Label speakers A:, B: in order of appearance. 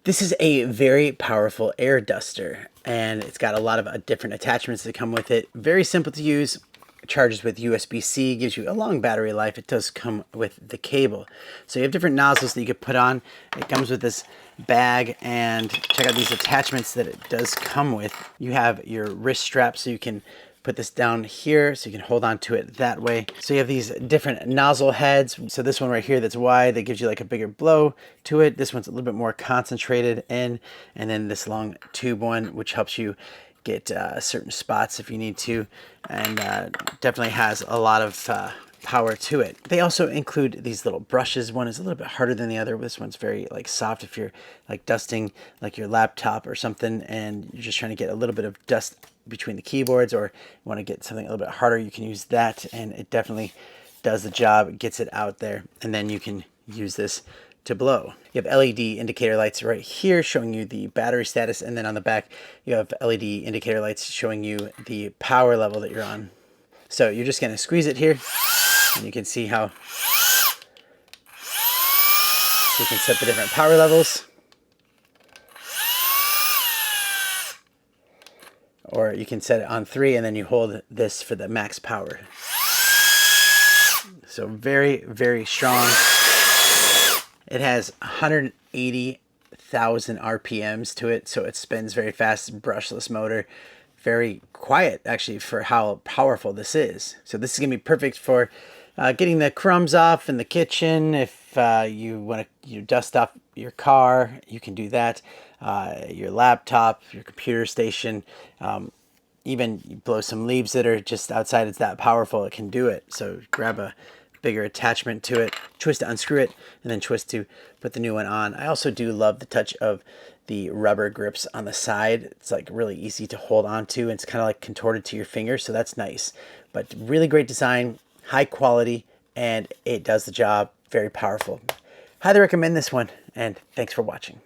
A: This is a very powerful air duster, and it's got a lot of different attachments that come with it. Very simple to use. It charges with USB-C, gives you a long battery life. It does come with the cable. So you have different nozzles that you could put on. It comes with this bag, and check out these attachments that it does come with. You have your wrist strap, so you can put this down here so you can hold on to it that way. So you have these different nozzle heads. So this one right here that's wide, that gives you like a bigger blow to it. This one's a little bit more concentrated in, and then this long tube one, which helps you get certain spots if you need to, and definitely has a lot of power to it. They also include these little brushes. One is a little bit harder than the other. This one's very like soft if you're like dusting like your laptop or something and you're just trying to get a little bit of dust between the keyboards, or you want to get something a little bit harder, you can use that, and it definitely does the job. It gets it out there, and then you can use this to blow. You have LED indicator lights right here showing you the battery status, and then on the back you have LED indicator lights showing you the power level that you're on. So you're just going to squeeze it here, and you can see how you can set the different power levels. Or you can set it on 3 and then you hold this for the max power. So very, very strong. It has 180,000 RPMs to it, so it spins very fast, brushless motor. Very quiet actually for how powerful this is. So this is gonna be perfect for getting the crumbs off in the kitchen. If you want to dust off your car, you can do that. Your laptop, your computer station, even you blow some leaves that are just outside. It's that powerful, it can do it. So grab a bigger attachment to it, twist to unscrew it, and then twist to put the new one on. I also do love the touch of the rubber grips on the side. It's like really easy to hold on to, and it's kind of like contorted to your finger, so that's nice. But really great design, high quality, and it does the job. Very powerful. Highly recommend this one, and thanks for watching.